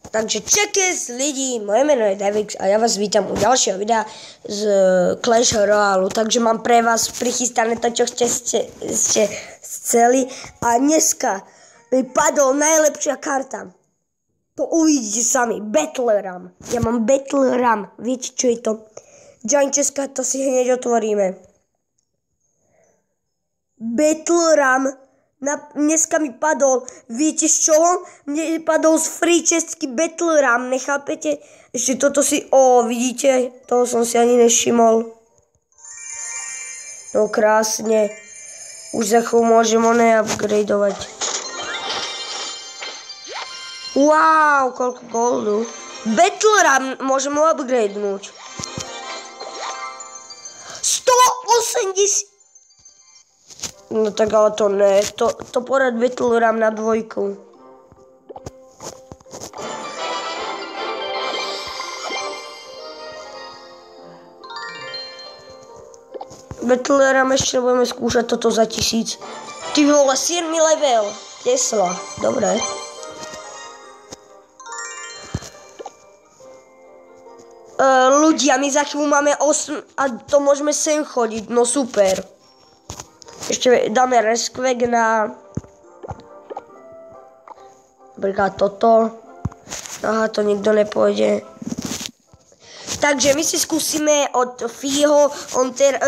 Takže čekes lidi, moje meno je Davix a ja vás vítam u ďalšieho videa z Clash Royale. Takže mám pre vás prichystané to, čo ste chceli. A dneska mi padol najlepšia karta. To uvidíte sami, Battle Ram. Ja mám Battle Ram, viete čo je to? Giant Česka, to si hneď otvoríme. Battle Ram. Dneska mi padol, viete z čoho? Mne padol z free český Battle Ram, nechápete? Ešte toto si, vidíte? Toho som si ani nevšimol. No krásne. Už za chvíľu môžem upgradeovať. Wow, koľko goldu. Battle Ram môžem upgradenúť. 180. No tak ale to ne, to porad Battle Ram na dvojku. Battle Ram ešte budeme skúšať toto za 1000. Ty vole, 7 level. Tesla, dobre. Ľudia, my za chvíľu máme 8 a to môžeme sem chodiť, no super. Ešte dáme reskvek na napríklad toto. Aha, to nikto nepôjde. Takže my si skúsime od Fiho.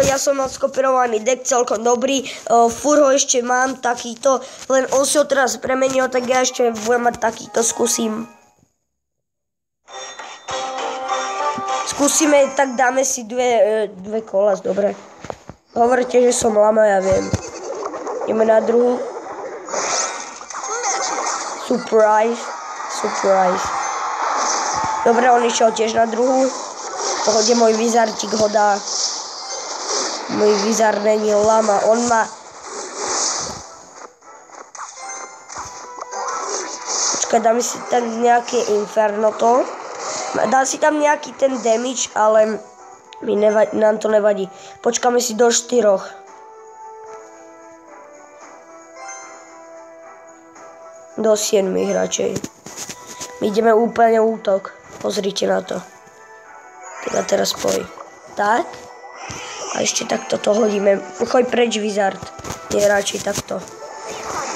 Ja som mal skopirovaný deck celkom dobrý. Furt ho ešte mám takýto. Len on si ho teraz premenil, tak ja ešte budem mať takýto. Skúsim. Skúsime, tak dáme si dve kola, dobre. Hovoríte, že som lama, ja viem. Ideme na druhú. Surprise. Dobre, on išiel tiež na druhú. Pohode, môj vizarčík ho dá. Môj vizar není lama. On má... Počkaj, dáme si tam nejaké inferno to. Dá si tam nejaký ten damage, ale... nám to nevadí. Počkáme si do 4. Do 7 radšej. My ideme úplne útok. Pozrite na to. Teda teraz poj. Tak. A ešte takto to hodíme. Choď preč, Wizard. Nie, radšej takto.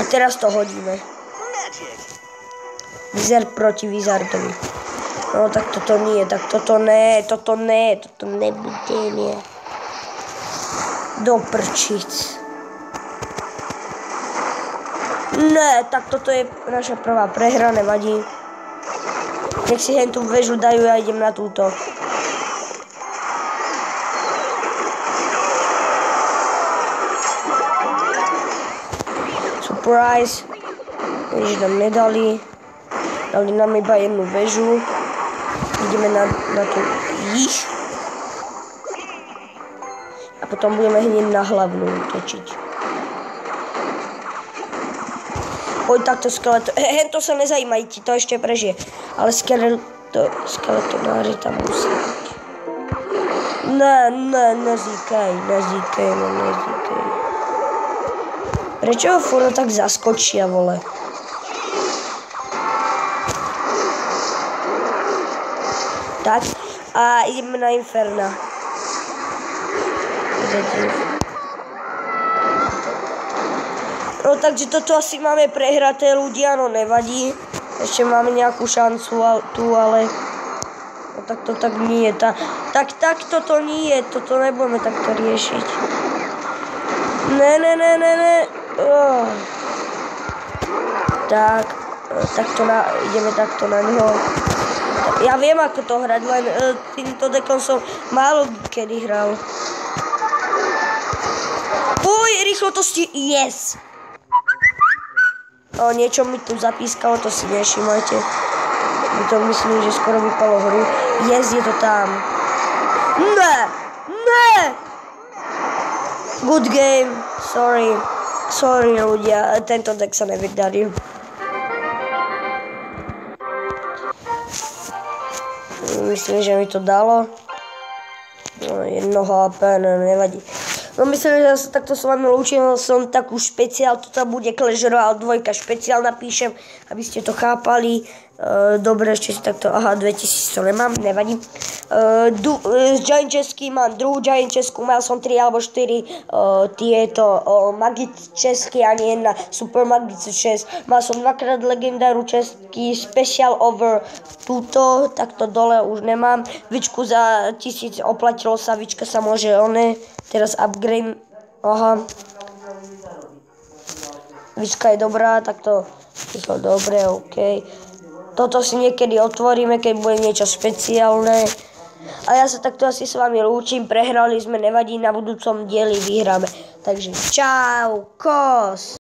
A teraz to hodíme. Wizard proti Wizardovi. No tak toto nie, tak toto nebude, nie. Do prčic. Ne, tak toto je naša prvá prehra, nevadí. Nech si hen tú väžu dajú, ja idem na túto. Surprise. Ježiš, nám nedali. Dali nám iba jednu väžu. Ideme na tú jíž. A potom budeme hneď na hlavnú točiť. Poď takto skeleton. Hento sa nezajímajte, to ešte prežije. Ale skeletonári tam musí byť. Nezíkaj. Prečo ho furt tak zaskočia, vole? Tak, a ideme na Inferna. No takže toto asi máme prehraté, ľudia, no nevadí. Ešte máme nejakú šancu tu, ale... No tak to tak nie je. Tak toto nie je, toto nebudeme takto riešiť. Ne. Tak, ideme takto na neho. Ja viem, ako to hrať, len týmto dekom som málo kedy hral. Rýchlo to yes! Niečo mi tu zapískalo, to si nevšimajte. My to myslím, že skoro vypalo hru. Yes, je to tam. Ne! Good game, sorry ľudia, tento deck sa nevydaril. Myslím, že mi to dalo. No, 1 HP, no nevadí. No myslím, že ja sa takto s vami lúčim, som takú špeciál, toto bude Clash Royale 2 špeciál napíšem, aby ste to chápali. Dobre, ešte si takto, aha, 2000 to nemám, nevadí. Z Giant Chessky mám druhú Giant Chessku, mal som 3 alebo 4 tieto Magic Chessky, ani jedna Super Magic Chess. Mal som dvakrát legendáru Chessky, Special Over túto, takto dole už nemám. Vičku za 1000 oplatilo sa, Vička sa môže teraz upgrade, aha. Vička je dobrá, takto, dobre, OK. Toto si niekedy otvoríme, keď bude niečo špeciálne. A ja sa takto asi s vami lúčim, prehrali sme, nevadí, na budúcom dieli vyhráme. Takže čau, kos!